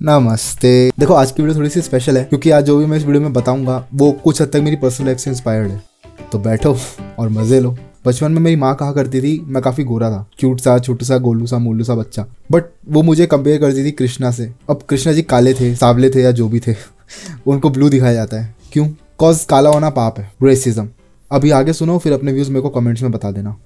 नमस्ते। देखो आज की वीडियो थोड़ी सी स्पेशल है क्योंकि आज जो भी मैं इस वीडियो में बताऊंगा वो कुछ हद तक मेरी पर्सनल लाइफ से इंस्पायर्ड है। तो बैठो और मजे लो। बचपन में मेरी माँ कहा करती थी मैं काफ़ी गोरा था, क्यूट सा, छोटू सा, गोलू सा, मोलू सा बच्चा। बट वो मुझे कंपेयर करती थी कृष्णा से। अब कृष्णा जी काले थे, सावले थे या जो भी थे उनको ब्लू दिखाया जाता है। क्यों? कॉज काला होना पाप है, रेसिज्म। अभी आगे सुनो, फिर अपने व्यूज़ मेरे को कमेंट्स में बता देना।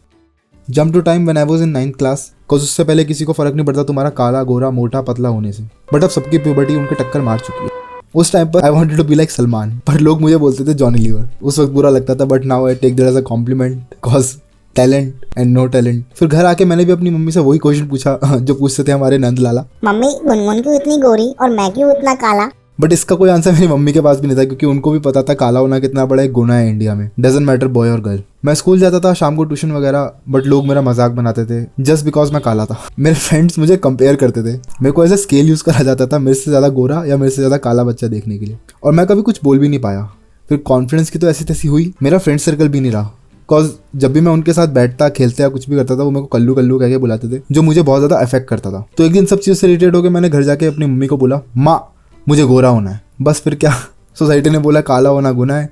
Jump to time when I was in 9th class. Cause उससे पहले किसी को फर्क नहीं पड़ता तुम्हारा काला, गोरा, मोटा, पतला होने से। बट अब सबकी प्यूबर्टी उनके टक्कर मार चुकी है। उस टाइम पर I wanted to be like Salman, पर लोग मुझे बोलते थे जॉनी लीवर। उस वक्त बुरा लगता था, but now I take that as a compliment cause talent and no talent. फिर घर आके मैंने भी अपनी मम्मी से वही क्वेश्चन पूछा जो पूछते थे हमारे नंद लाला। मम्मी, गुनगुन क्यों इतनी गोरी और मैं क्यों इतना काला? बट इसका कोई आंसर मेरी मम्मी के पास भी नहीं था क्योंकि उनको भी पता था काला होना कितना बड़ा एक गुनाह है इंडिया में। डजंट मैटर बॉय और गर्ल। मैं स्कूल जाता था शाम को ट्यूशन वगैरह, बट लोग मेरा मजाक बनाते थे जस्ट बिकॉज मैं काला था। मेरे फ्रेंड्स मुझे कंपेयर करते थे। मेरे को ऐसा स्केल यूज करा जाता था मेरे से ज़्यादा गोरा या मेरे से ज़्यादा काला बच्चा देखने के लिए, और मैं कभी कुछ बोल भी नहीं पाया। फिर कॉन्फिडेंस की तो ऐसी तैसी हुई, मेरा फ्रेंड सर्कल भी नहीं रहा। बिकॉज जब भी मैं उनके साथ बैठता, खेलता या कुछ भी करता था, वो मेरे को कल्लू कल्लू कह के बुलाते थे, जो मुझे बहुत ज़्यादा अफेक्ट करता था। तो एक दिन सब चीज़ से रिलेटेड होकर मैंने घर जाके अपनी मम्मी को बोला, माँ मुझे गोरा होना है। बस फिर क्या, सोसाइटी ने बोला काला होना गुनाह है,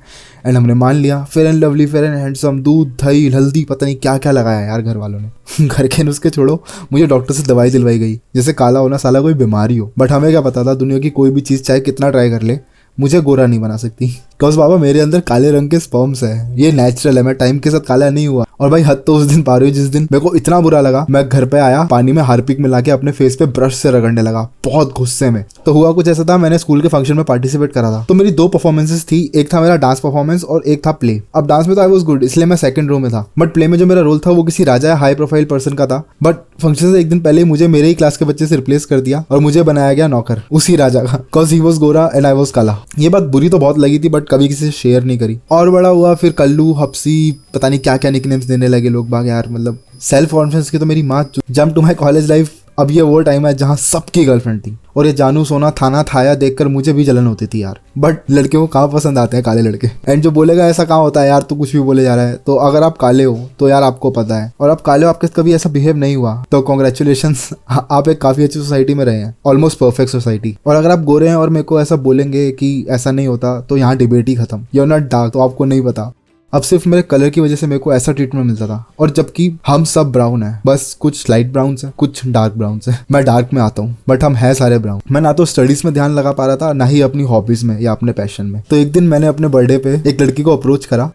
एंड हमने मान लिया। Fair and lovely, fair and handsome, दूध, दही, हल्दी, पता नहीं क्या क्या लगाया यार घर वालों ने घर के नुस्खे छोड़ो, मुझे डॉक्टर से दवाई दिलवाई गई जैसे काला होना साला कोई बीमारी हो। बट हमें क्या पता था दुनिया की कोई भी चीज़ चाहे कितना ट्राई कर ले, मुझे गोरा नहीं बना सकती। बिकॉज बाबा मेरे अंदर काले रंग के स्पर्म्स है, ये नेचुरल है। मैं टाइम के साथ काला नहीं हुआ। और भाई हद तो उस दिन पा रही हूँ जिस दिन मेरे को इतना बुरा लगा, मैं घर पे आया, पानी में हार्पिक मिला के अपने फेस पे ब्रश से रगड़ने लगा, बहुत गुस्से में। तो हुआ कुछ ऐसा था, मैंने स्कूल के फंक्शन में पार्टिसिपेट करा था। तो मेरी 2 परफॉर्मेंसेस थी, एक था मेरा डांस परफॉर्मेंस और एक था प्ले। अब डांस में तो आई वाज गुड, इसलिए मैं सेकंड रो में था। बट प्ले में जो मेरा रोल था वो किसी राजा या हाई प्रोफाइल पर्सन का था। बट फंक्शन से एक दिन पहले मुझे मेरे ही क्लास के बच्चे से रिप्लेस कर दिया और मुझे बनाया गया नौकर उसी राजा का, बिकॉज ही वाज गोरा एंड आई वाज काला। ये बात बुरी तो बहुत लगी थी, बट कभी किसी से शेयर नहीं करी। और बड़ा हुआ, फिर कल्लू, हप्सी, पता नहीं क्या क्या निकनेम्स देने लगे लोग बाग यार। मतलब सेल्फ कॉन्फिडेंस की तो मेरी माँ। Jump to my college life. अब ये वो टाइम है जहाँ सबकी गर्लफ्रेंड थी, और ये जानू, सोना, थाना, थाया देखकर मुझे भी जलन होती थी यार। बट लड़के को कहाँ पसंद आते हैं काले लड़के। एंड जो बोलेगा ऐसा कहाँ होता है यार, तू कुछ भी बोले जा रहा है। तो अगर आप काले हो तो यार आपको पता है, और आप काले हो, आपके कभी ऐसा बिहेव नहीं हुआ तो कॉन्ग्रेचुलेशंस, आप एक काफी अच्छी सोसाइटी में रहे हैं, ऑलमोस्ट परफेक्ट सोसाइटी। और अगर आप गोरे हैं और मेरे को ऐसा बोलेंगे कि ऐसा नहीं होता, तो यहाँ डिबेट ही खत्म। यू आर नॉट डार्क, तो आपको नहीं पता। अब सिर्फ मेरे कलर की वजह से मेरे को ऐसा ट्रीटमेंट मिलता था, और जबकि हम सब ब्राउन है, बस कुछ लाइट ब्राउन है, कुछ डार्क ब्राउन है। मैं डार्क में आता हूँ, बट हम है सारे ब्राउन। मैं ना तो स्टडीज में ध्यान लगा पा रहा था, ना ही अपनी हॉबीज में या अपने पैशन में। तो एक दिन मैंने अपने बर्थडे पे एक लड़की को अप्रोच करा।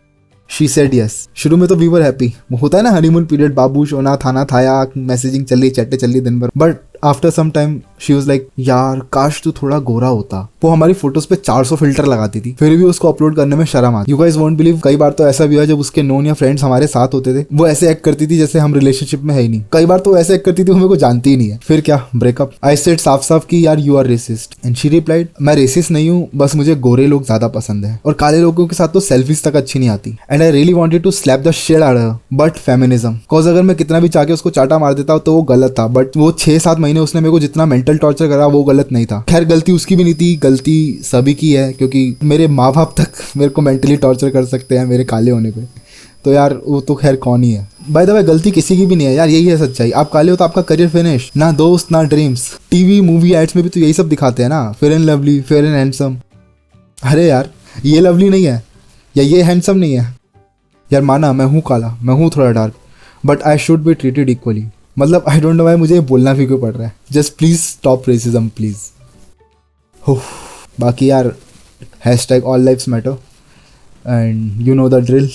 She said yes. शुरू में तो वी वर हैप्पी, होता है ना हनीमून पीरियड, बाबू, सोना, थाना, थाया, मैसेजिंग चल रही, चैटे चल रही दिन भर। But after some time she was like, यार काश तू थोड़ा गोरा होता। वो हमारी फोटोज पे 400 फिल्टर लगाती थी, फिर भी उसको अपलोड करने में शर्म आती। यू गाइस वोंट बिलीव, कई बार तो ऐसा भी हुआ जब उसके नोन या फ्रेंड्स हमारे साथ होते थे, वो ऐसे एक्ट करती थी जैसे हम रिलेशनशिप में है ही नहीं। कई बार तो ऐसे एक्ट करती थी वो मेरे को जानती ही नहीं है। फिर क्या, ब्रेकअप। आई सेड साफ साफ कि यार you are racist, and she replied, मैं रेसिस्ट नहीं हूँ, बस मुझे गोरे लोग ज्यादा पसंद है, और काले लोगों के साथ तो सेल्फीज तक अच्छी नहीं आती। And I really wanted to slap the shit out of her, but feminism. Cause अगर मैं कितना भी चाह के उसको चाटा मार देता तो वो गलत था, बट वो 6-7 महीने उसने मेरे को जितना मेंटल टॉर्चर करा वो गलत नहीं था। खैर गलती उसकी भी नहीं थी, गलती सभी की है, क्योंकि मेरे माँ बाप तक मेरे को मेंटली टॉर्चर कर सकते हैं मेरे काले होने पे। तो यार वो तो खैर कौन ही है। बाय द वे गलती किसी की भी नहीं है यार, यही है सच्चाई। आप काले हो तो आपका करियर फिनिश, ना दोस्त ना ड्रीम्स। टीवी मूवी एड्स में भी तो यही सब दिखाते हैं ना, fair and lovely, fair and handsome. अरे यार ये लवली नहीं है या ये हैंडसम नहीं है यार, माना मैं हूँ काला, मैं हूँ थोड़ा dark, but I should be treated equally. मतलब आई डोंट नो व्हाई मुझे बोलना भी क्यों पड़ रहा है। Just please stop racism please. बाकी यार hashtag all lives matter, and you know the drill.